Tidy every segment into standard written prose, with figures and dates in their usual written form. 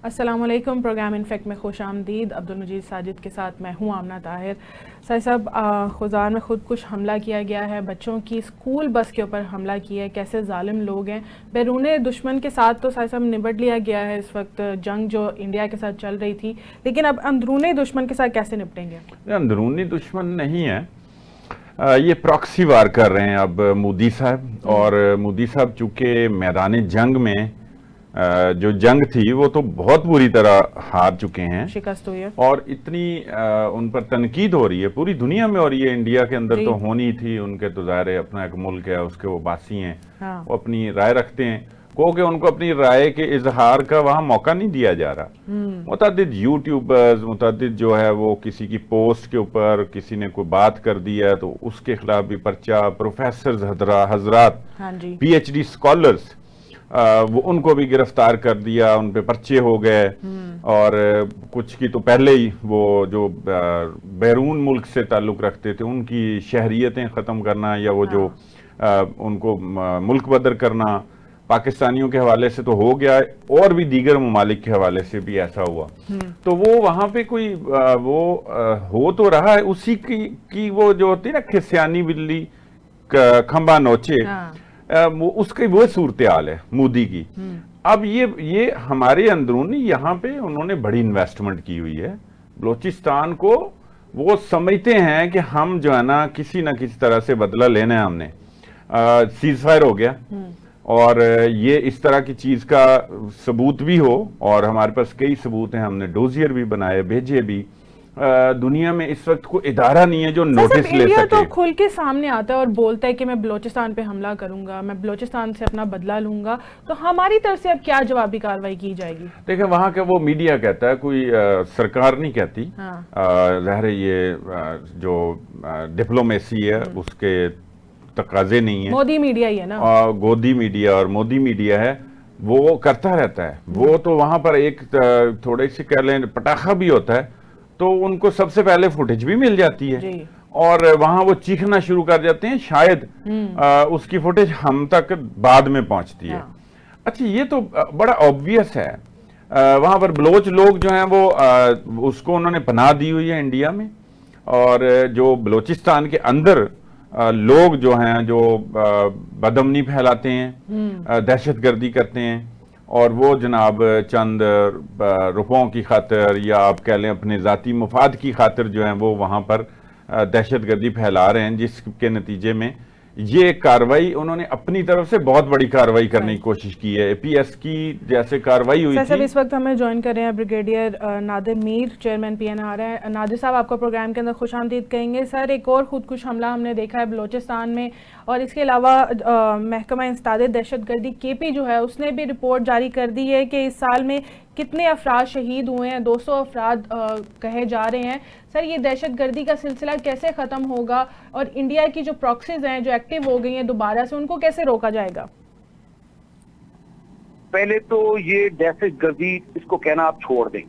अस्सलामुअलैकुम। Programme in fact में खुश आमदीद। अब्दुल मजीद साजिद के साथ मैं हूँ आमना ताहिर। सर साहब, खुजार में खुदकुश हमला किया गया है, बच्चों की स्कूल बस के ऊपर हमला किया है। कैसे जालिम लोग हैं। बैरून दुश्मन के साथ तो सर साहब निपट लिया गया है इस वक्त जंग जो इंडिया के साथ चल रही थी, लेकिन अब अंदरूनी दुश्मन के साथ कैसे निपटेंगे? अंदरूनी दुश्मन नहीं है, ये प्रॉक्सी वार कर रहे हैं अब मोदी साहब। और मोदी साहब चूंकि मैदान जंग में जो जंग थी वो तो बहुत बुरी तरह हार चुके हैं, शिकस्त हुई है। और इतनी उन पर तनकीद हो रही है, पूरी दुनिया में हो रही है। इंडिया के अंदर तो होनी थी, उनके तो ज़ाहिर अपना एक मुल्क है, उसके वो बासी हैं। हाँ। वो अपनी राय रखते हैं, को कि उनको अपनी राय के इजहार का वहां मौका नहीं दिया जा रहा। मुतअद्दिद यूट्यूबर्स, मुतअद्दिद जो है वो किसी की पोस्ट के ऊपर किसी ने कोई बात कर दी है तो उसके खिलाफ भी पर्चा, प्रोफेसर हजरात, PhD स्कॉलर्स, वो उनको भी गिरफ्तार कर दिया, उन पे पर्चे हो गए। और कुछ की तो पहले ही वो जो बैरून मुल्क से ताल्लुक रखते थे उनकी शहरियतें ख़त्म करना, या वो जो उनको मुल्क बदर करना पाकिस्तानियों के हवाले से तो हो गया, और भी दीगर ममालिक के हवाले से भी ऐसा हुआ। तो वो वहां पे कोई हो तो रहा है, उसी की वो जो होती है ना, खिसियानी बिल्ली खंबा नोचे, वो उसकी वो सूरत हाल है मोदी की। अब ये हमारे अंदरूनी यहाँ पे उन्होंने बड़ी इन्वेस्टमेंट की हुई है। बलोचिस्तान को वो समझते हैं कि हम जो है ना किसी तरह से बदला लेना है हमने। सीज फायर हो गया, और ये इस तरह की चीज का सबूत भी हो, और हमारे पास कई सबूत हैं, हमने डोजियर भी बनाए, भेजे भी। दुनिया में इस वक्त कोई इदारा नहीं है जो नोटिस ले सके। तो खुल के सामने आता है और बोलता है कि मैं बलोचिस्तान पे हमला करूंगा, मैं बलोचिस्तान से अपना बदला लूंगा, तो हमारी तरफ से अब क्या जवाबी कार्रवाई की जाएगी? देखिए, वहां का वो मीडिया कहता है, कोई सरकार नहीं कहती। हाँ। ज़ाहिर ये जो डिप्लोमेसी है उसके तकाजे नहीं है। मोदी मीडिया ही है ना, गोदी मीडिया और मोदी मीडिया है, वो करता रहता है। वो तो वहां पर एक थोड़े से कह लें पटाखा भी होता है तो उनको सबसे पहले फुटेज भी मिल जाती है, और वहां वो चीखना शुरू कर जाते हैं, शायद उसकी फुटेज हम तक बाद में पहुंचती है। अच्छा, ये तो बड़ा ऑब्वियस है। वहां पर बलोच लोग जो हैं वो उसको उन्होंने पनाह दी हुई है इंडिया में, और जो बलोचिस्तान के अंदर लोग जो हैं जो बदअमनी फैलाते हैं, दहशतगर्दी करते हैं, और वो जनाब चंद रुपयों की खातिर या आप कह लें अपने ज़ाती मुफाद की खातिर जो है वो वहाँ पर दहशतगर्दी फैला रहे हैं, जिसके नतीजे में ये कार्रवाई उन्होंने अपनी तरफ से बहुत बड़ी कार्रवाई करने की कोशिश की है। APS की जैसे कार्रवाई हुई थी। इस वक्त हमें ज्वाइन कर रहे हैं brigadier Nadir Mir, chairman PNR है। नादिर साहब, आपका प्रोग्राम के अंदर खुश आमदीद कहेंगे। सर, एक और खुदकुश हमला हमने देखा है बलोचिस्तान में, और इसके अलावा महकमा इंसदाद दहशतगर्दी KP जो है उसने भी रिपोर्ट जारी कर दी है कि इस साल में कितने अफराद शहीद हुए हैं, 200 अफराद कहे जा रहे हैं। सर, ये दहशतगर्दी का सिलसिला कैसे ख़त्म होगा, और इंडिया की जो प्रॉक्सीज हैं जो एक्टिव हो गई हैं दोबारा से, उनको कैसे रोका जाएगा? पहले तो ये दहशतगर्दी इसको कहना आप छोड़ दें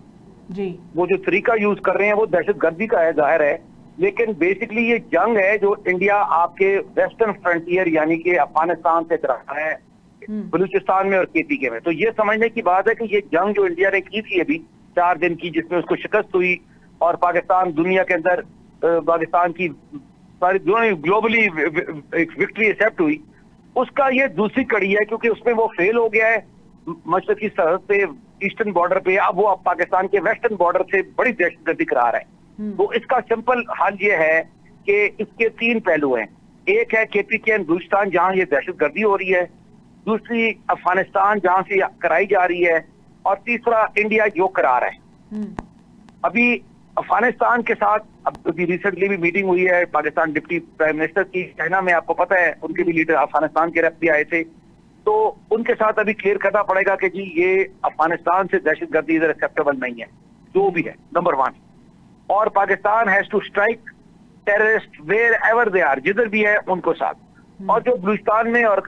जी। वो जो तरीका यूज कर रहे हैं वो दहशतगर्दी का है, जाहिर है, लेकिन बेसिकली ये जंग है जो इंडिया आपके वेस्टर्न फ्रंटियर यानी कि अफगानिस्तान से कर रहा है, बलूचिस्तान में और KPK में। तो ये समझने की बात है कि ये जंग जो इंडिया ने की थी अभी 4 दिन की, जिसमें उसको शिकस्त हुई, और पाकिस्तान दुनिया के अंदर पाकिस्तान की सारी ग्लोबली एक विक्ट्री एक्सेप्ट हुई, उसका ये दूसरी कड़ी है, क्योंकि उसमें वो फेल हो गया है मशरकी सरहद पे, ईस्टर्न बॉर्डर पे। अब वो पाकिस्तान के वेस्टर्न बॉर्डर से बड़ी दहशतगर्दी करा रहा है। तो इसका सिंपल हल ये है कि इसके 3 पहलू हैं। एक है KPK एंड बलूचिस्तान जहां ये दहशतगर्दी हो रही है, दूसरी अफगानिस्तान जहां से कराई जा रही है, और तीसरा इंडिया जो करा रहा है। अभी अफगानिस्तान के साथ अभी रिसेंटली भी मीटिंग हुई है पाकिस्तान डिप्टी प्राइम मिनिस्टर की चाइना में, आपको पता है उनके भी लीडर अफगानिस्तान के रख भी आए थे। तो उनके साथ अभी क्लियर करना पड़ेगा कि जी ये अफगानिस्तान से दहशतगर्दी इधर एक्सेप्टेबल नहीं है, जो भी है, नंबर 1। और Pakistan has to strike terrorist wherever they are, जिधर भी है उनको साथ। और जो बलूचिस्तान में और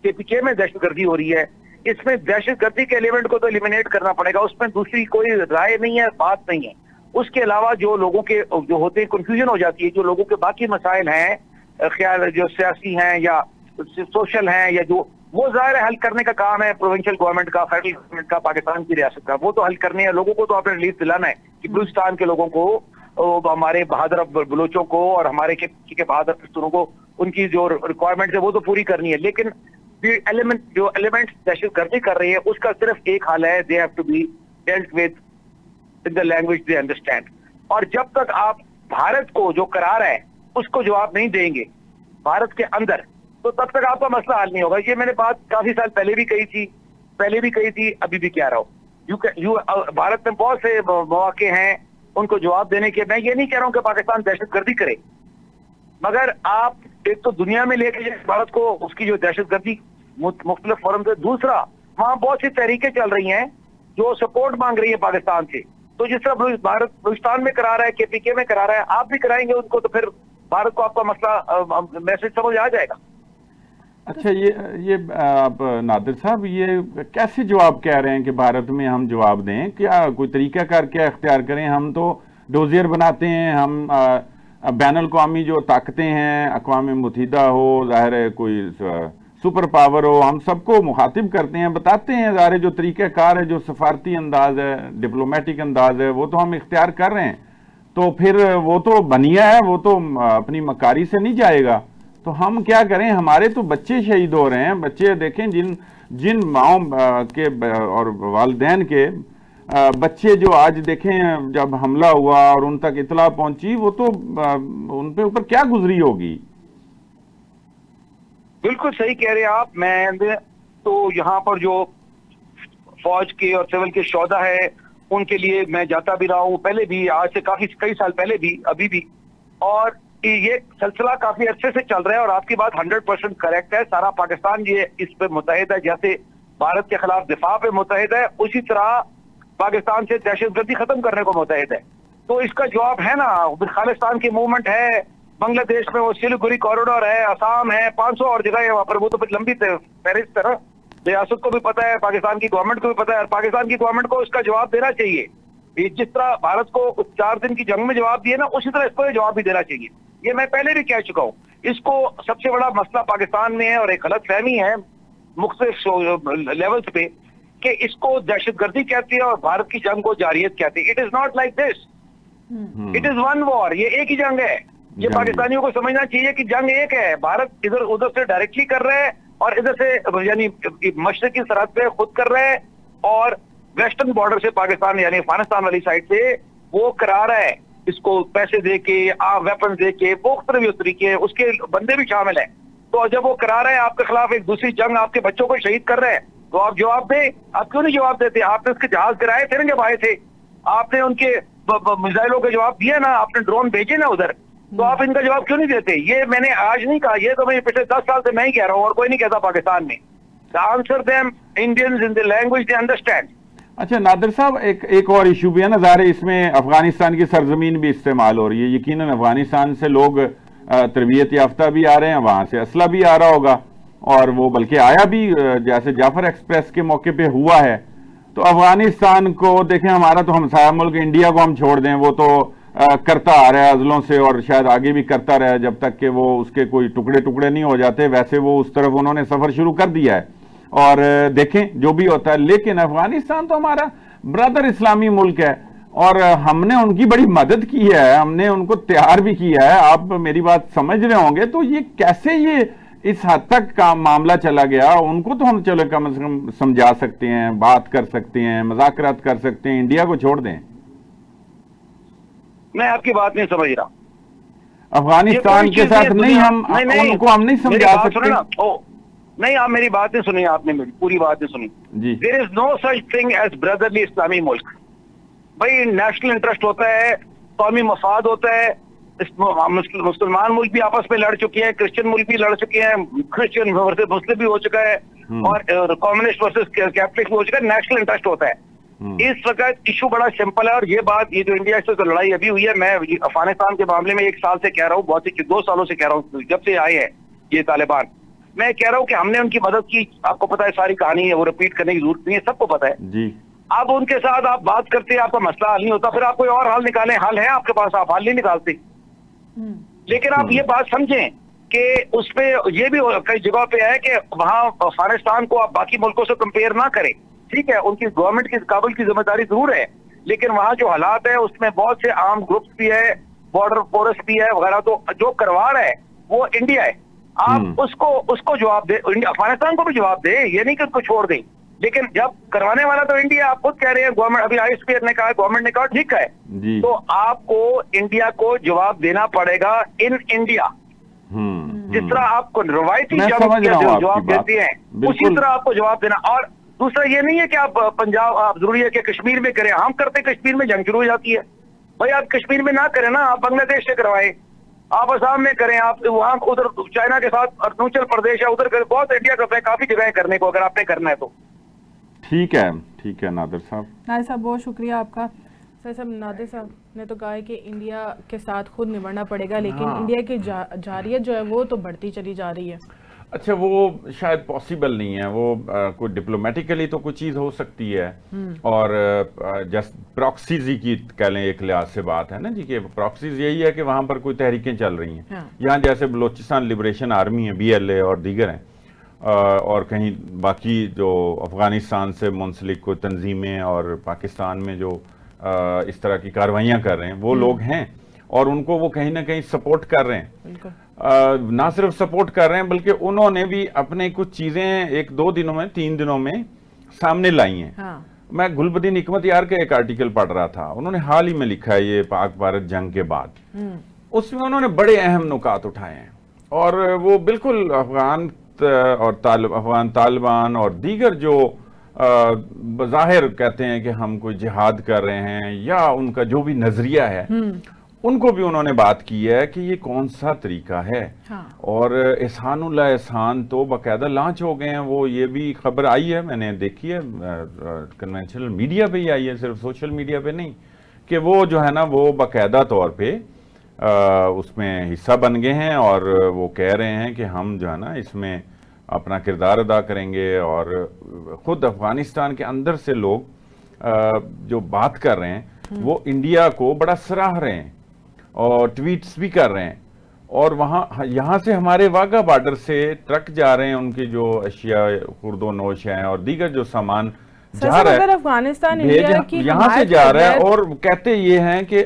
KPK में दहशतगर्दी हो रही है, इसमें दहशतगर्दी के एलिमेंट को तो एलिमिनेट करना पड़ेगा, उसमें दूसरी कोई राय नहीं है, बात नहीं है। उसके अलावा जो लोगों के जो होते हैं कंफ्यूजन हो जाती है, जो लोगों के बाकी मसाइल हैं, ख्याल जो सियासी हैं या सोशल हैं, या जो वो जाहिर है हल करने का काम है प्रोविंशियल गवर्नमेंट का, फेडरल गवर्नमेंट का, पाकिस्तान की रियासत का। वो तो हल करने है, लोगों को तो आपने रिलीफ दिलाना है कि बलूचिस्तान के लोगों को, हमारे बहादुर बलोचों को और हमारे के बहादुर पश्तूनों को उनकी जो रिक्वायरमेंट है वो तो पूरी करनी है। लेकिन जो एलिमेंट दहशतगर्दी कर रही है उसका सिर्फ एक हल है, they have to be dealt with in the language they understand. और जब तक आप भारत को जो करार है उसको जवाब नहीं देंगे भारत के अंदर, तो तब तक आपका मसला हल नहीं होगा। ये मैंने बात काफी साल पहले भी कही थी, अभी भी कह रहा हूँ। भारत में बहुत से मौके हैं उनको जवाब देने के। मैं ये नहीं कह रहा हूँ कि पाकिस्तान दहशतगर्दी करे, मगर आप एक तो दुनिया में लेके जाए भारत को उसकी जो दहशतगर्दी मुख्तलिफ फोरम से, दूसरा वहां बहुत सी तहरीकें चल रही हैं जो सपोर्ट मांग रही है पाकिस्तान से। तो जिस तरह भारत बलूचिस्तान में करा रहा है, KPK में करा रहा है, आप भी कराएंगे उनको, तो फिर भारत को आपका मसला मैसेज समझ आ जाएगा। अच्छा, ये आप नादिर साहब, ये कैसे जवाब कह रहे हैं कि भारत में हम जवाब दें? क्या कोई तरीकाकार क्या इख्तियार करें? हम तो डोजियर बनाते हैं, हम बैनुल अक़वामी जो ताकतें हैं, अक़वाम मुत्तहिदा हो, ज़ाहिर है कोई सुपर पावर हो, हम सबको मुखातिब करते हैं, बताते हैं ज़ाहिर है जो तरीक़ाकार है, जो सफारती अंदाज है, डिप्लोमेटिक अंदाज है, वो तो हम इख्तियार कर रहे हैं। तो फिर वो तो बनिया है, वो तो अपनी मकारी से नहीं जाएगा। तो हम क्या करें? हमारे तो बच्चे शहीद हो रहे हैं। बच्चे देखें, जिन माओ के और वालिदैन के बच्चे जो आज देखें जब हमला हुआ और उन तक इतला पहुंची, वो तो उन पे ऊपर क्या गुजरी होगी। बिल्कुल सही कह रहे हैं आप। मैं तो यहाँ पर जो फौज के और सिविल के शोहदा है उनके लिए मैं जाता भी रहा हूँ, पहले भी, आज से कई साल पहले भी, अभी भी। और ये सिलसिला काफी अच्छे से चल रहा है और आपकी बात 100% करेक्ट है। सारा पाकिस्तान ये इस पे मुतहिद है, जैसे भारत के खिलाफ दिफा पे मुतहिद है, उसी तरह पाकिस्तान से दहशतगर्दी खत्म करने को मुतहिद है। तो इसका जवाब है ना, खालिस्तान की मूवमेंट है, बांग्लादेश में वो सिलीगुड़ी कॉरिडोर है, असम है, 500 और जगह है वहां पर। वो तो लंबी फहरिस्त है ना, रियासत को भी पता है, पाकिस्तान की गवर्नमेंट को भी पता है, और पाकिस्तान की गवर्नमेंट को इसका जवाब देना चाहिए। जिस तरह भारत को 4 दिन की जंग में जवाब दिए ना, उसी तरह इसको जवाब भी देना चाहिए। ये मैं पहले भी कह चुका हूँ। इसको सबसे बड़ा मसला पाकिस्तान में है और एक गलत फहमी है मुख्तलिफ लेवल्स पे कि इसको दहशतगर्दी कहती है और भारत की जंग को जारियत कहती है। It is not like this, it is one war. ये एक ही जंग है। ये पाकिस्तानियों को समझना चाहिए कि जंग एक है। भारत इधर उधर से डायरेक्टली कर रहा है और इधर से यानी मशरकी सरहद पे खुद कर रहा है, और वेस्टर्न बॉर्डर से पाकिस्तान यानी अफगानिस्तान वाली साइड से वो करा रहा है। इसको पैसे दे के, वेपन दे के, मुख्तलिफ तरीके, उसके बंदे भी शामिल हैं। तो जब वो करा रहे हैं आपके खिलाफ एक दूसरी जंग, आपके बच्चों को शहीद कर रहे हैं, तो आप जवाब दें। आप क्यों नहीं जवाब देते? आपने उसके जहाज गिराए थे ना जब आए थे, आपने उनके मिसाइलों के जवाब दिया ना, आपने ड्रोन भेजे ना उधर, तो आप इनका जवाब क्यों नहीं देते? ये मैंने आज नहीं कहा, ये तो मैं पिछले 10 साल से मैं ही कह रहा हूँ और कोई नहीं कहता पाकिस्तान में। Answer them Indians in the language they understand. अच्छा नादिर साहब, एक और इशू भी है ना, ज़ाहिर है इसमें अफगानिस्तान की सरजमीन भी इस्तेमाल हो रही है। यकीनन अफगानिस्तान से लोग तरबियत याफ्ता भी आ रहे हैं, वहां से असला भी आ रहा होगा, और वो बल्कि आया भी, जैसे जाफर एक्सप्रेस के मौके पे हुआ है। तो अफगानिस्तान को देखें, हमारा तो हमसाया मुल्क इंडिया को हम छोड़ दें, वो तो करता आ रहा है अजलों से, और शायद आगे भी करता रहे जब तक कि वो उसके कोई टुकड़े टुकड़े नहीं हो जाते। वैसे वो उस तरफ उन्होंने सफर शुरू कर दिया है और देखें जो भी होता है। लेकिन अफगानिस्तान तो हमारा ब्रदर इस्लामी मुल्क है और हमने उनकी बड़ी मदद की है, हमने उनको तैयार भी किया है। आप मेरी बात समझ रहे होंगे। तो ये कैसे ये इस हद तक का मामला चला गया? उनको तो हम चलो कम से कम समझा सकते हैं, बात कर सकते हैं, मुज़ाकरात कर सकते हैं, इंडिया को छोड़ दें। मैं आपकी बात नहीं समझ रहा। अफगानिस्तान के साथ नहीं, उनको हम नहीं समझा सकते। नहीं, आप मेरी बात नहीं सुनी, आपने मेरी पूरी बात नहीं सुनी जी। There is no such thing as brotherly इस्लामी मुल्क। भाई नेशनल इंटरेस्ट होता है, कौमी मफाद होता है। मुसलमान मुल्क भी आपस में लड़ चुके हैं, क्रिश्चियन मुल्क भी लड़ चुके हैं, क्रिश्चियन वर्सेस मुस्लिम भी हो चुका है, और कम्युनिस्ट वर्सेस कैथलिक भी हो चुका है। नेशनल इंटरेस्ट होता है। इस वक्त इशू बड़ा सिंपल है, और ये बात, ये जो इंडिया से तो लड़ाई अभी हुई है, मैं अफगानिस्तान के मामले में 1 साल से कह रहा हूँ, बहुत ही 2 सालों से कह रहा हूँ, जब से आए हैं ये तालिबान। मैं कह रहा हूँ कि हमने उनकी मदद की, आपको पता है, सारी कहानी है, वो रिपीट करने की जरूरत नहीं है, सबको पता है जी। अब उनके साथ आप बात करते हैं, आपका मसला हल नहीं होता, फिर आप कोई और हल निकालें। हल है आपके पास, आप हल नहीं निकालते। लेकिन आप ये बात समझें कि उसपे ये भी कई जगह पे है कि वहाँ अफगानिस्तान को आप बाकी मुल्कों से कंपेयर ना करें। ठीक है, उनकी गवर्नमेंट की, काबुल की जिम्मेदारी जरूर है, लेकिन वहाँ जो हालात है उसमें बहुत से आर्म ग्रुप्स भी है, बॉर्डर फोर्स भी है वगैरह, तो जो करवा रहा है वो इंडिया है। आप उसको जवाब दे, अफगानिस्तान को भी जवाब दे, ये नहीं कि उसको छोड़ दें, लेकिन जब करवाने वाला तो इंडिया। आप खुद कह रहे हैं, गवर्नमेंट, अभी आईएसपीआर ने कहा, गवर्नमेंट ने कहा ठीक है, तो आपको इंडिया को जवाब देना पड़ेगा इन इंडिया। जिस तरह आपको रवायती जवाब देते हैं उसी तरह आपको जवाब देना। और दूसरा ये नहीं है कि आप पंजाब, आप जरूरी है कि कश्मीर में करें, हम करते कश्मीर में जंग शुरू हो जाती है। भाई आप कश्मीर में ना करें ना, आप बांग्लादेश से करवाएं, आप असम में करें, आप वहां उधर चाइना के साथ अरुणाचल प्रदेश है उधर करें, बहुत इंडिया करते हैं, काफी जगह करने को, अगर आपने करना है तो। ठीक है नादिर साहब बहुत शुक्रिया आपका। सर साहब, नादिर साहब ने तो कहा है कि इंडिया के साथ खुद निभरना पड़ेगा, लेकिन इंडिया की जारियत जो है वो तो बढ़ती चली जा रही है। अच्छा, वो शायद पॉसिबल नहीं है, वो कोई डिप्लोमेटिकली तो कुछ चीज़ हो सकती है, और जस्ट प्रॉक्सीज ही की कह लें एक लिहाज से बात है ना जी, कि प्रॉक्सीज यही है कि वहाँ पर कोई तहरीकें चल रही हैं। यहाँ जैसे बलोचिस्तान लिबरेशन आर्मी है, BLA और दीगर हैं, और कहीं बाकी जो अफगानिस्तान से मुंसलिक कोई तंजीमें और पाकिस्तान में जो इस तरह की कार्रवाइयाँ कर रहे हैं, वो लोग हैं, और उनको वो कहीं ना कहीं सपोर्ट कर रहे हैं। ना सिर्फ सपोर्ट कर रहे हैं, बल्कि उन्होंने भी अपने कुछ चीजें 1-2 दिनों में, 3 दिनों में सामने लाई हैं। मैं गुलबदीन हिकमत यार का एक आर्टिकल पढ़ रहा था, उन्होंने हाल ही में लिखा है, ये पाक भारत जंग के बाद, उसमें उन्होंने बड़े अहम नुकात उठाए हैं, और वो बिल्कुल अफगान तालिबान और दीगर जो बज़ाहिर कहते हैं कि हम कोई जिहाद कर रहे हैं, या उनका जो भी नजरिया है, उनको भी उन्होंने बात की है कि ये कौन सा तरीका है। और एहसानुल्लाह एहसान तो बाकायदा लॉन्च हो गए हैं, वो ये भी खबर आई है, मैंने देखी है, कन्वेंशनल मीडिया पे ही आई है, सिर्फ सोशल मीडिया पे नहीं, कि वो जो है ना वो बाकायदा तौर पे उसमें हिस्सा बन गए हैं, और वो कह रहे हैं कि हम जो है ना इसमें अपना किरदार अदा करेंगे। और खुद अफगानिस्तान के अंदर से लोग जो बात कर रहे हैं वो इंडिया को बड़ा सराह रहे हैं और ट्वीट्स भी कर रहे हैं, और वहाँ यहाँ से हमारे वाघा बॉर्डर से ट्रक जा रहे हैं, उनकी जो अशिया खुर्दो नोश हैं और दीगर जो सामान जा रहा है, अफगानिस्तान इंडिया की यहाँ से जा रहा है, और कहते ये हैं कि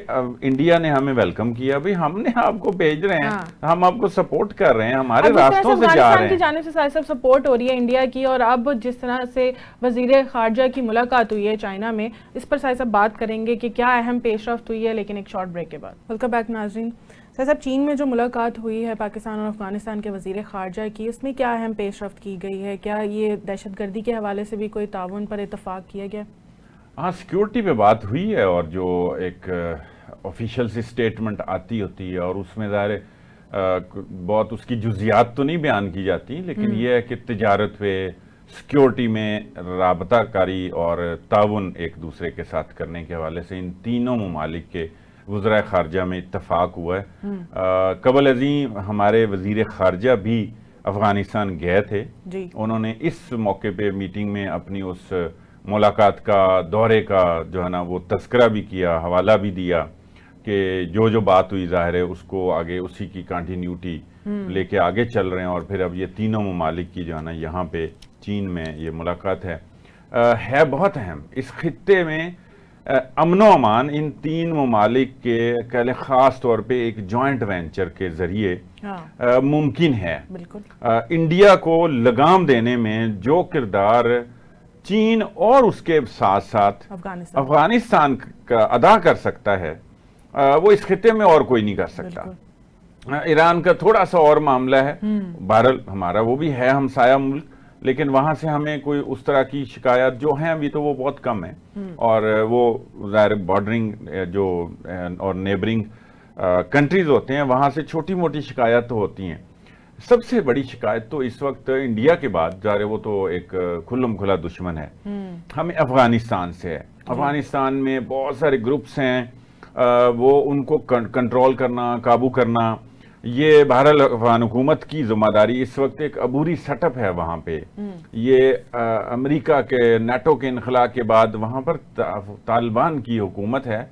इंडिया ने हमें वेलकम किया, भाई हमने आपको भेज रहे हैं, हम आपको सपोर्ट कर रहे हैं, हमारे रास्तों से जा रहे हैं। जाने से सब सपोर्ट हो रही है इंडिया की, और अब जिस तरह से वजीर खारजा की मुलाकात हुई है चाइना में, इस पर साहब बात करेंगे कि क्या अहम पेशरफ्त हुई है, लेकिन एक शॉर्ट ब्रेक के बाद। वेलकम बैक नाज़रीन। साहब, चीन में जो मुलाकात हुई है पाकिस्तान और अफगानिस्तान के वजीर खारजा की, उसमें क्या अहम पेशरफ्त की गई है? क्या ये दहशतगर्दी के हवाले से भी कोई ताउन पर इतफाक किया गया? हाँ, सिक्योरिटी पे बात हुई है, और जो एक ऑफिशियल सी स्टेटमेंट आती होती है, और उसमें ज़ाहिर बहुत उसकी जुजियात तो नहीं बयान की जाती, लेकिन यह है कि तिजारत पे, सिक्योरिटी में राबताकारी और ताउन एक दूसरे के साथ करने के हवाले से इन तीनों ममालिक के वज़राए खारजा में इत्तफाक हुआ है। कबल अज़ीम हमारे वज़ीर खारजा भी अफ़गानिस्तान गए थे, उन्होंने इस मौके पे मीटिंग में अपनी उस मुलाकात का, दौरे का जो है ना वो तस्करा भी किया, हवाला भी दिया कि जो बात हुई ज़ाहिर है उसको आगे उसी की कंटिन्यूटी लेके आगे चल रहे हैं। और फिर अब ये तीनों ममालिक की जो है ना यहाँ पे चीन में ये मुलाकात है बहुत अहम। इस खित्ते में अमनो अमान इन तीन ममालिक के कहले ख़ास तौर पे एक जॉइंट वेंचर के ज़रिए मुमकिन है। इंडिया को लगाम देने में जो किरदार चीन और उसके साथ साथ अफगानिस्तान का अदा कर सकता है, वो इस खित्ते में और कोई नहीं कर सकता। ईरान का थोड़ा सा और मामला है, बहरहाल हमारा वो भी है हमसाया मुल्क, लेकिन वहां से हमें कोई उस तरह की शिकायत जो है अभी तो वो बहुत कम है, और वो ज़ाहिर बॉर्डरिंग जो और नेबरिंग कंट्रीज होते हैं वहां से छोटी मोटी शिकायत तो होती हैं। सबसे बड़ी शिकायत तो इस वक्त इंडिया के बाद ज़ाहिर वो तो एक खुल्लम खुला दुश्मन है, हमें अफगानिस्तान से है। अफगानिस्तान में बहुत सारे ग्रुप्स हैं, वो उनको कंट्रोल करना, काबू करना, ये बहरहाल अफगान हुकूमत की जिम्मेदारी। इस वक्त एक अबूरी सेटअप है वहाँ पे। ये अमेरिका के नाटो के इनखला के बाद वहाँ पर तालिबान की हुकूमत है,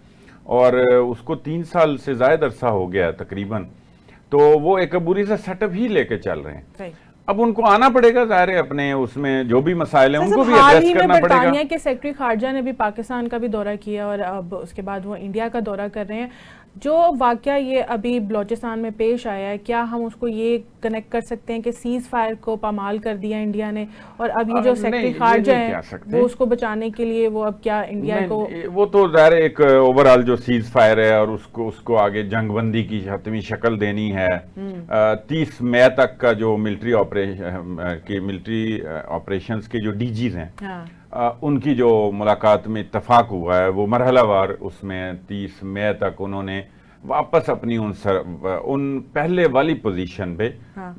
और उसको 3 साल से ज़ायद अरसा हो गया तकरीबन। तो वो एक अबूरी से सेटअप ही लेके चल रहे हैं। सही। अब उनको आना पड़ेगा, जाहिर है, अपने उसमें जो भी मसाइल हैं उनको भी हाल एड्रेस ही में करना पड़ेगा। बरतानिया के सेक्रेटरी खारजा ने भी पाकिस्तान का भी दौरा किया और अब उसके बाद वो इंडिया का दौरा कर रहे हैं। जो वाकया ये अभी बलूचिस्तान में पेश आया है, क्या हम उसको ये कनेक्ट कर सकते हैं कि सीज फायर को पामाल कर दिया इंडिया ने, और अब ये जो सेक्रेटरी खारजा है वो उसको बचाने के लिए वो अब क्या इंडिया को, वो तो जाहिर है एक ओवरऑल जो सीज फायर है और उसको आगे जंगबंदी की हतमी शक्ल देनी है। 30 मई तक का जो मिलिट्री ऑपरेशंस के जो डीजीज हैं, उनकी जो मुलाकात में इत्तफाक हुआ है, वो मरहलावार उसमें 30 मई तक उन्होंने वापस अपनी उन पहले वाली पोजीशन पे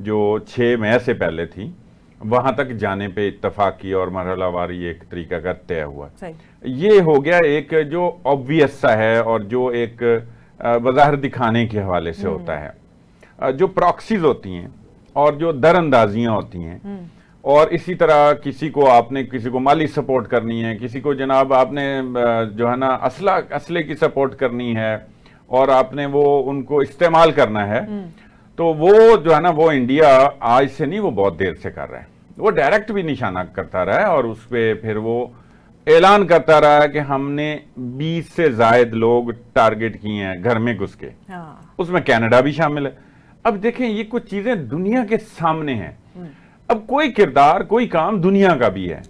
जो 6 मई से पहले थी वहां तक जाने पे इत्तफाक की और मरहलावार ये एक तरीका का तय हुआ। ये हो गया एक जो ऑब्वियस सा है और जो एक वजाहर दिखाने के हवाले से होता है। जो प्रॉक्सीज होती हैं और जो दरअंदाजियां होती हैं, और इसी तरह किसी को माली सपोर्ट करनी है, किसी को जनाब आपने जो है ना असले की सपोर्ट करनी है और आपने वो उनको इस्तेमाल करना है, तो वो जो है ना वो इंडिया आज से नहीं, वो बहुत देर से कर रहा है। वो डायरेक्ट भी निशाना करता रहा है और उस पर फिर वो ऐलान करता रहा है कि हमने 20 से ज्यादा लोग टारगेट किए हैं घर में घुस के। उसमें कनाडा भी शामिल है। अब देखें, ये कुछ चीजें दुनिया के सामने हैं। अब कोई किरदार, कोई काम दुनिया का भी है।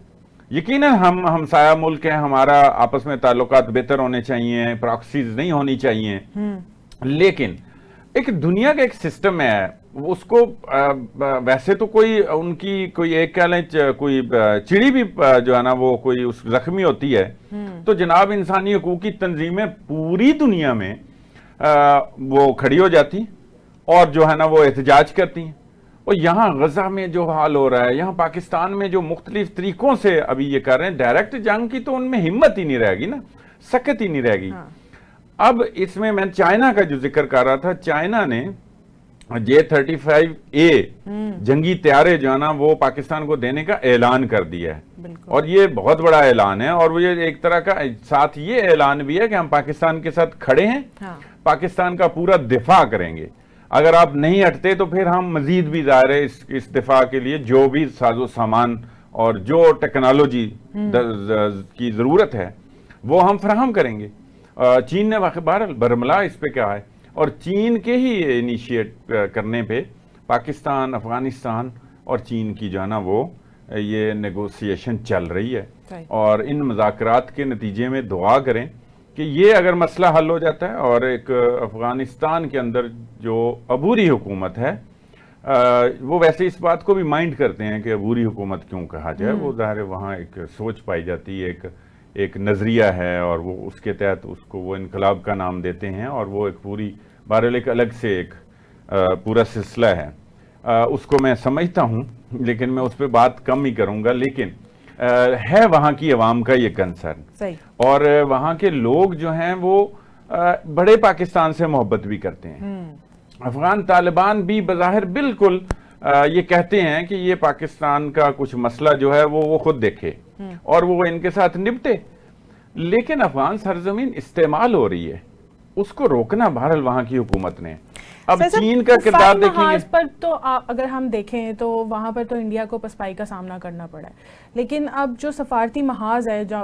यकीनन हम हमसाया मुल्क हैं, हमारा आपस में ताल्लुकात बेहतर होने चाहिए, प्रॉक्सीज नहीं होनी चाहिए, लेकिन एक दुनिया का एक सिस्टम है, उसको वैसे तो कोई उनकी कोई एक कह लें कोई चिड़ी भी जो है ना वो कोई उस जख्मी होती है तो जनाब इंसानी हकूक की तंजीमें पूरी दुनिया में वो खड़ी हो जाती और जो है ना वो एहतजाज करती हैं। और यहाँ गजा में जो हाल हो रहा है, यहाँ पाकिस्तान में जो मुख्तलिफ तरीकों से अभी ये कर रहे हैं, डायरेक्ट जंग की तो उनमें हिम्मत ही नहीं रहेगी ना, सकत ही नहीं रहेगी। अब इसमें मैं चाइना का जो जिक्र कर रहा था, चाइना ने J-35A जंगी तैयारे जो है ना वो पाकिस्तान को देने का ऐलान कर दिया है और ये बहुत बड़ा ऐलान है। और वो ये एक तरह का साथ ये ऐलान भी है कि हम पाकिस्तान के साथ खड़े हैं, पाकिस्तान का पूरा दिफा करेंगे। अगर आप नहीं हटते तो फिर हम मजीद भी ज़ाहिर है इस दिफा के लिए जो भी साजो सामान और जो टेक्नोलॉजी की ज़रूरत है वो हम फराहम करेंगे। चीन ने बरमला इस पे क्या है, और चीन के ही इनिशिएट करने पे पाकिस्तान, अफगानिस्तान और चीन की जो है ना वो ये नेगोशिएशन चल रही है। और इन मुज़ाकरात के नतीजे में दुआ करें कि ये अगर मसला हल हो जाता है और एक अफगानिस्तान के अंदर जो अबूरी हुकूमत है, वो वैसे इस बात को भी माइंड करते हैं कि अबूरी हुकूमत क्यों कहा जाए, वो ज़ाहिर है वहाँ एक सोच पाई जाती है, एक नज़रिया है और वो उसके तहत उसको वो इनकलाब का नाम देते हैं और वो एक पूरी बहरहाल एक अलग से एक पूरा सिलसिला है। उसको मैं समझता हूँ लेकिन मैं उस पर बात कम ही करूँगा। लेकिन है वहाँ की आवाम का ये कंसर्न और वहाँ के लोग जो हैं वो बड़े पाकिस्तान से मोहब्बत भी करते हैं। अफगान तालिबान भी बज़ाहिर बिल्कुल ये कहते हैं कि ये पाकिस्तान का कुछ मसला जो है वो खुद देखे और वो इनके साथ निपटे, लेकिन अफगान सरजमीन इस्तेमाल हो रही है, उसको रोकना बहरहाल वहां की हुकूमत ने। अब चीन का किरदार देखेंगे पर तो अगर हम देखें तो वहां पर तो इंडिया को पसपाई का सामना करना पड़ा है, लेकिन अब जो सफारती महाज है जो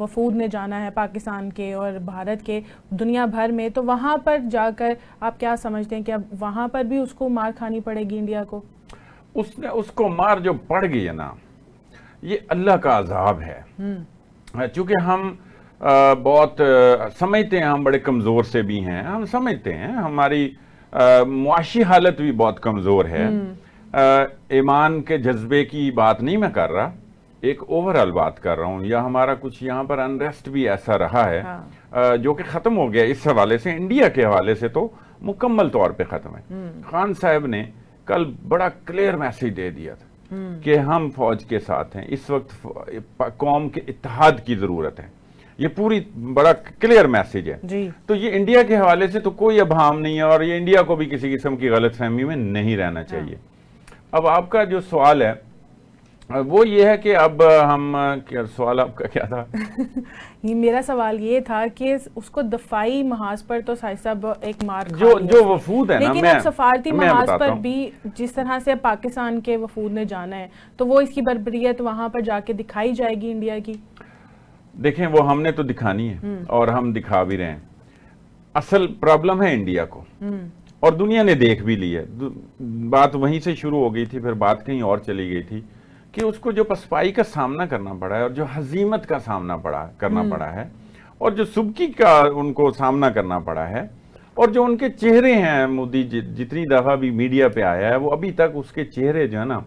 वफूद ने जाना है पाकिस्तान के और भारत के दुनिया भर में, तो वहां पर जाकर आप क्या समझते हैं कि अब वहां पर भी उसको मार खानी पड़ेगी इंडिया को? उसको मार जो पड़ गई है ना, ये अल्लाह का अजाब है। चूंकि हम बहुत समझते हैं, हम बड़े कमज़ोर से भी हैं, हम समझते हैं हमारी मुआशी हालत भी बहुत कमज़ोर है। ईमान के जज्बे की बात नहीं मैं कर रहा, एक ओवरऑल बात कर रहा हूँ। या हमारा कुछ यहाँ पर अनरेस्ट भी ऐसा रहा है जो कि ख़त्म हो गया। इस हवाले से, इंडिया के हवाले से तो मुकम्मल तौर पे ख़त्म है। खान साहब ने कल बड़ा क्लियर मैसेज दे दिया था कि हम फौज के साथ हैं, इस वक्त कौम के इत्तेहाद की ज़रूरत है। ये पूरी बड़ा क्लियर मैसेज है जी। तो ये इंडिया के हवाले से तो कोई अभाम नहीं है और ये इंडिया को भी किसी किस्म की गलतफहमी में नहीं रहना चाहिए। अब आपका जो सवाल है वो ये है कि अब हम क्या सवाल आपका क्या था? ये मेरा सवाल ये था कि उसको दफाई महाज पर तो साहिब साहब एक मार खा जो लिया जो उसने। वफूद है ना, लेकिन अब सफारती मैं महाज बताता पर हूं। भी जिस तरह से पाकिस्तान के वफूद ने जाना है, तो वो इसकी बर्बरियत वहां पर जाके दिखाई जाएगी इंडिया की। देखें, वो हमने तो दिखानी है और हम दिखा भी रहे हैं। असल प्रॉब्लम है इंडिया को, और दुनिया ने देख भी ली है। बात वहीं से शुरू हो गई थी, फिर बात कहीं और चली गई थी कि उसको जो पसपाई का सामना करना पड़ा है और जो हजीमत का सामना करना पड़ा है और जो सुबकी का उनको सामना करना पड़ा है और जो उनके चेहरे हैं, मोदी जितनी दफा भी मीडिया पे आया है वो अभी तक उसके चेहरे जो है ना,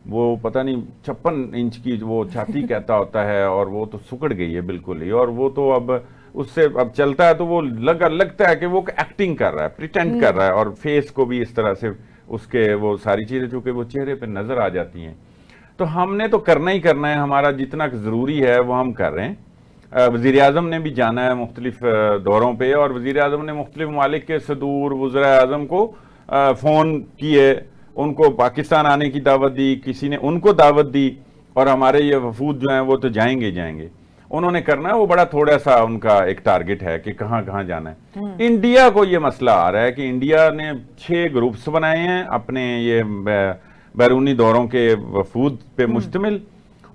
वो पता नहीं 56 इंच की वो छाती कहता होता है, और वो तो सुकड़ गई है बिल्कुल ही। और वो तो अब उससे अब चलता है तो वो लगता है कि वो एक्टिंग कर रहा है, प्रिटेंड कर रहा है, और फेस को भी इस तरह से उसके वो सारी चीजें चूंकि वो चेहरे पे नजर आ जाती हैं। तो हमने तो करना ही करना है, हमारा जितना जरूरी है वो हम कर रहे हैं। वजीर आजम ने भी जाना है मुख्तलिफ दौरों पे, और वजीर आजम ने मुख्तलिफ ममालिक के सदूर वज़रा आजम को फ़ोन किए, उनको पाकिस्तान आने की दावत दी, किसी ने उनको दावत दी, और हमारे ये वफूद जो हैं वो तो जाएंगे जाएंगे। उन्होंने करना है, वो बड़ा थोड़ा सा उनका एक टारगेट है कि कहाँ कहाँ जाना है। इंडिया को ये मसला आ रहा है कि इंडिया ने 6 ग्रुप्स बनाए हैं अपने ये बैरूनी दौरों के वफूद पे मुश्तमिल,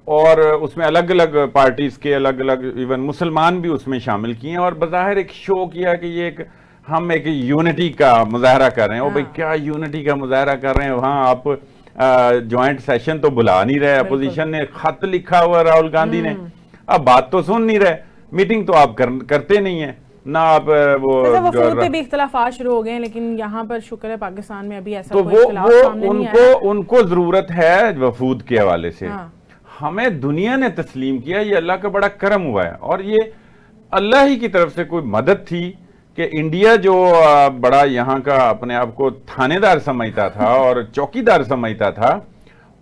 और उसमें अलग अलग पार्टीज के अलग अलग इवन मुसलमान भी उसमें शामिल किए हैं, और बज़ाहिर एक शो किया कि ये हम एक यूनिटी का मुजाहरा कर रहे हैं। ओ भाई, क्या यूनिटी का मुजाहरा कर रहे हैं? वहाँ आप ज्वाइंट सेशन तो बुला नहीं रहे, अपोजिशन ने खत लिखा हुआ राहुल गांधी ने, अब बात तो सुन नहीं रहे, मीटिंग तो आप करते नहीं है ना आप वो वफूद पे भी इख्तलाफात शुरू हो गए हैं, लेकिन यहाँ पर शुक्र है पाकिस्तान में अभी ऐसा तो कोई इख्तिलाफ सामने नहीं आया। उनको जरूरत है वफूद के हवाले से। हाँ। हमें दुनिया ने तस्लीम किया, ये अल्लाह का बड़ा करम हुआ है, और ये अल्लाह ही की तरफ से कोई मदद थी कि इंडिया जो बड़ा यहाँ का अपने आप को थानेदार समझता था और चौकीदार समझता था,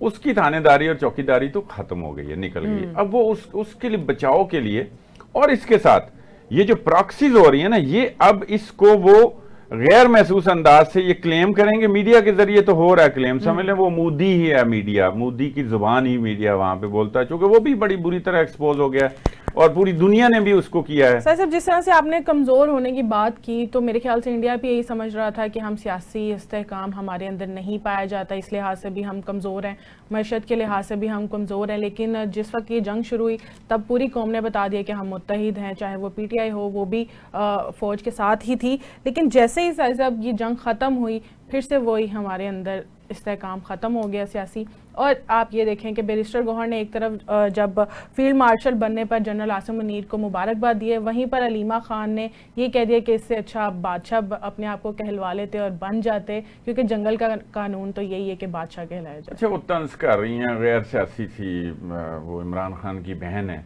उसकी थानेदारी और चौकीदारी तो खत्म हो गई है, निकल गई। अब वो उसके लिए बचाव के लिए, और इसके साथ ये जो प्रॉक्सीज हो रही है ना, ये अब इसको वो गैर महसूस अंदाज से ये क्लेम करेंगे, मीडिया के जरिए तो हो रहा है क्लेम, समझ लें वो मोदी ही है मीडिया, मोदी की जुबान ही मीडिया वहां पे बोलता है, क्योंकि वो भी बड़ी बुरी तरह एक्सपोज हो गया और पूरी दुनिया ने भी उसको किया है। सर जिस तरह से आपने कमज़ोर होने की बात की, तो मेरे ख्याल से इंडिया भी यही समझ रहा था कि हम सियासी इस्तेहकाम हमारे अंदर नहीं पाया जाता, इस लिहाज से भी हम कमज़ोर हैं, मईशत के लिहाज से भी हम कमज़ोर हैं। लेकिन जिस वक्त ये जंग शुरू हुई तब पूरी कौम ने बता दिया कि हम मुत्तहिद हैं, चाहे वो PTI हो, वो भी फ़ौज के साथ ही थी। लेकिन जैसे ही साहब ये जंग ख़त्म हुई, फिर से वही हमारे अंदर इस्तेहकाम ख़त्म हो गया सियासी। और आप ये देखें कि बैरिस्टर गौहर ने एक तरफ जब फील्ड मार्शल बनने पर जनरल आसिम मुनीर को मुबारकबाद दी है, वहीं पर अलीमा खान ने ये कह दिया कि इससे अच्छा आप बादशाह अपने आप को कहलवा लेते और बन जाते, क्योंकि जंगल का कानून तो यही है कि बादशाह कहलाया जाए। अच्छा, वो तंज कर रही हैं, गैर सियासी थी, वो इमरान खान की बहन है,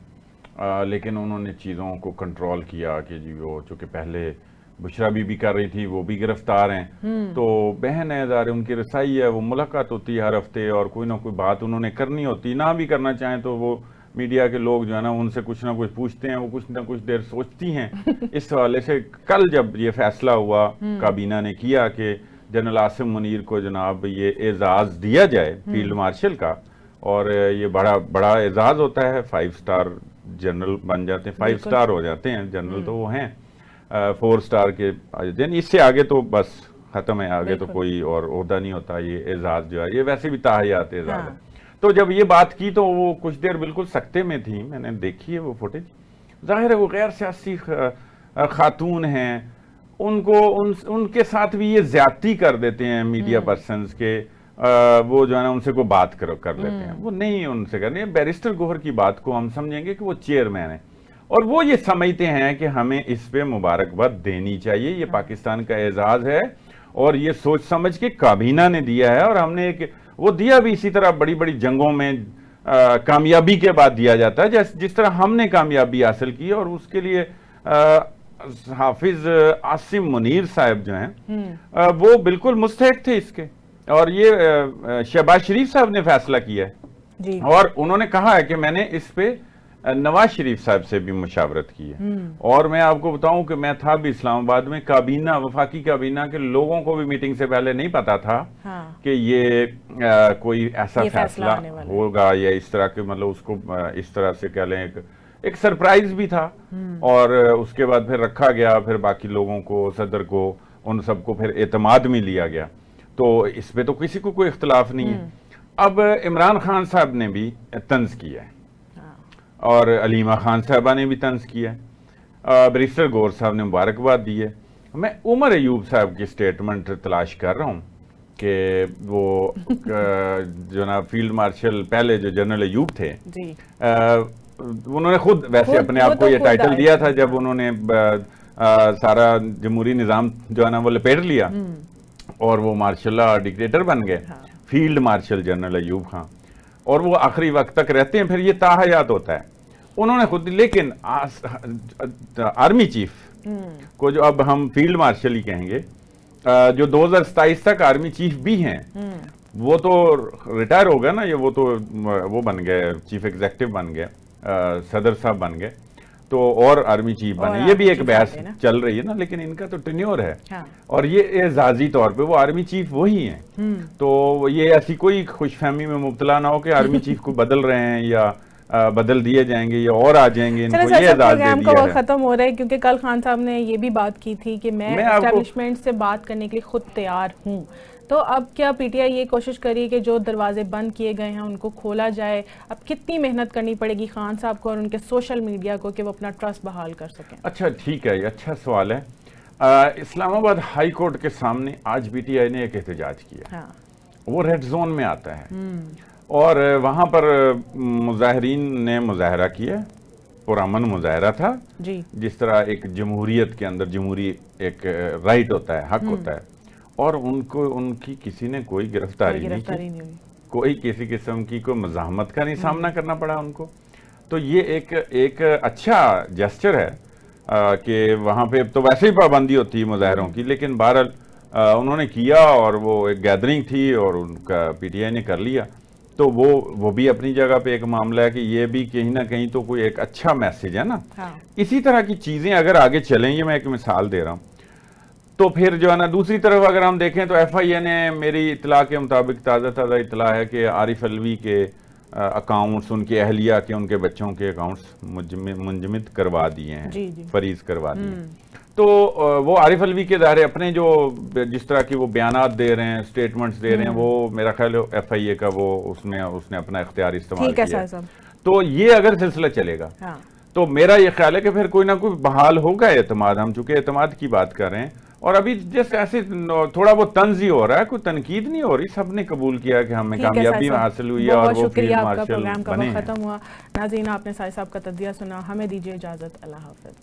लेकिन उन्होंने चीज़ों को कंट्रोल किया कि जी वो चूँकि पहले बुशरा बीबी कर रही थी, वो भी गिरफ्तार हैं, तो बहन है, ज़ाहिर उनकी रसाई है, वो मुलाकात होती है हर हफ्ते और कोई ना कोई बात उन्होंने करनी होती, ना भी करना चाहें तो वो मीडिया के लोग जो है ना उनसे कुछ ना कुछ पूछते हैं, वो कुछ ना कुछ देर सोचती हैं। इस हवाले से कल जब ये फैसला हुआ काबीना ने किया कि जनरल आसिम मुनीर को जनाब ये एजाज़ दिया जाए फील्ड मार्शल का, और ये बड़ा बड़ा एजाज़ होता है, 5 स्टार जनरल बन जाते हैं, 5 स्टार हो जाते हैं जनरल, तो वो हैं 4 स्टार के, इससे आगे तो बस खत्म है, आगे तो कोई और ओहदा नहीं होता। ये एजाज जो है ये वैसे भी ताहयात एजाज है। तो जब ये बात की तो वो कुछ देर बिल्कुल सकते में थी, मैंने देखी है वो फुटेज, जाहिर है वो गैर सियासी खातून हैं, उनको उनके साथ भी ये ज्यादती कर देते हैं मीडिया पर्सन्स के, वो जो है ना उनसे कोई बात कर लेते हैं, वो नहीं उनसे करनी है। बैरिस्टर गौहर की बात को हम समझेंगे कि वो चेयरमैन है और वो ये समझते हैं कि हमें इस पे मुबारकबाद देनी चाहिए, ये पाकिस्तान का एजाज है, और ये सोच समझ के काबीना ने दिया है, और हमने एक वो दिया भी इसी तरह बड़ी बड़ी जंगों में कामयाबी के बाद दिया जाता है, जिस तरह हमने कामयाबी हासिल की, और उसके लिए हाफिज आसिम मुनीर साहब जो हैं वो बिल्कुल मुस्तहिक थे इसके, और ये शहबाज शरीफ साहब ने फैसला किया है जी। और उन्होंने कहा है कि मैंने इस पे नवाज शरीफ साहब से भी मुशावरत की है। और मैं आपको बताऊं कि मैं था भी इस्लामाबाद में, काबीना, वफाकी काबीना के लोगों को भी मीटिंग से पहले नहीं पता था कि ये कोई ऐसा फैसला होगा या इस तरह के, मतलब उसको इस तरह से कह लें एक सरप्राइज भी था। और उसके बाद फिर रखा गया, फिर बाकी लोगों को, सदर को, उन सबको फिर एतमाद में लिया गया। तो इस पे तो किसी को कोई इख्तलाफ नहीं है। अब इमरान खान साहब ने भी तंज किया है और अलीमा खान साहबा ने भी तंज किया है, बैरिस्टर गौर साहब ने मुबारकबाद दी है। मैं उमर अयूब साहब की स्टेटमेंट तलाश कर रहा हूँ कि वो जो ना फील्ड मार्शल पहले जो जनरल अयूब थे जी, उन्होंने खुद वैसे अपने आप को ये टाइटल दिया था जब उन्होंने सारा जमहूरी निज़ाम जो है ना वो लपेट लिया और वो मार्शल डिक्टेटर बन गए। Field marshal general Ayub Khan, और वो आखिरी वक्त तक रहते हैं, फिर ये ताहयात होता है उन्होंने खुद। लेकिन आर्मी चीफ को, जो अब हम फील्ड मार्शल ही कहेंगे, जो 2027 तक आर्मी चीफ भी हैं, वो तो रिटायर हो गया ना, ये वो तो वो बन गए, चीफ एग्जीक्यूटिव बन गए, सदर साहब बन गए, तो और आर्मी चीफ बने। ये भी एक बहस चल रही है ना, लेकिन इनका तो टेन्योर है। हाँ। और ये एजाजी तौर पे वो आर्मी चीफ वही हैं। तो ये ऐसी कोई खुशफहमी में मुब्तला ना हो कि आर्मी चीफ को बदल रहे हैं या बदल दिए जाएंगे या और आ जाएंगे, इनको ये एजाज दे दिया है। खत्म हो रहा है क्योंकि कल खान साहब ने ये भी बात की थी कि मैं एस्टेब्लिशमेंट से बात करने के लिए खुद तैयार हूँ। तो अब क्या पीटीआई ये कोशिश करी कि जो दरवाजे बंद किए गए हैं उनको खोला जाए? अब कितनी मेहनत करनी पड़ेगी खान साहब को और उनके सोशल मीडिया को कि वो अपना ट्रस्ट बहाल कर सकें? अच्छा, ठीक है, ये अच्छा सवाल है। इस्लामाबाद हाई कोर्ट के सामने आज पीटीआई ने एक एहतजाज किया। हाँ। वो रेड जोन में आता है और वहां पर मुजाहिरीन ने मुजाहरा किया, पुरअमन मुजाहरा था जी, जिस तरह एक जमहूरियत के अंदर जमहूरी एक राइट होता है, हक होता है, और उनको उनकी किसी ने कोई गिरफ्तारी नहीं की, कोई किसी किस्म की कोई मज़ाहमत का नहीं सामना करना पड़ा उनको। तो ये एक अच्छा जेस्चर है कि वहाँ पे तो वैसे ही पाबंदी होती है मुजाहरों की, लेकिन बहरहाल उन्होंने किया और वो एक गैदरिंग थी और उनका पीटीआई ने कर लिया। तो वो भी अपनी जगह पे एक मामला है कि ये भी कहीं ना कहीं तो कोई एक अच्छा मैसेज है ना। हाँ। इसी तरह की चीज़ें अगर आगे चलें, ये मैं एक मिसाल दे रहा हूँ, तो फिर जो है ना दूसरी तरफ अगर हम देखें तो एफआईए ने, मेरी इतला के मुताबिक ताज़ा इतला है कि आरिफ अलवी के अकाउंट्स, उनकी अहलिया के, उनके बच्चों के अकाउंट्स मुंजमद करवा दिए हैं, फरीज करवा दिए। तो वो आरिफ अलवी के दायरे अपने जो जिस तरह की वो बयानात दे रहे हैं, स्टेटमेंट्स दे रहे हैं, वो मेरा ख्याल है एफआईए का वो उसने अपना इख्तियार इस्तेमाल किया। तो ये अगर सिलसिला चलेगा तो मेरा ये ख्याल है कि फिर कोई ना कोई बहाल होगा एतमाद। हम चूंकि एतमाद की बात कर रहे हैं और अभी जैसे ऐसे थोड़ा वो तंज ही हो रहा है, कोई तनकीद नहीं हो रही, सबने कबूल किया कि हमें कामयाबी हासिल हुई है और वो फील्ड मार्शल बने हैं। खत्म हुआ। नाज़रीन, आपने साहिब साहब का तज्जिया सुना, हमें दीजिए इजाजत, अल्लाह हाफ़िज़।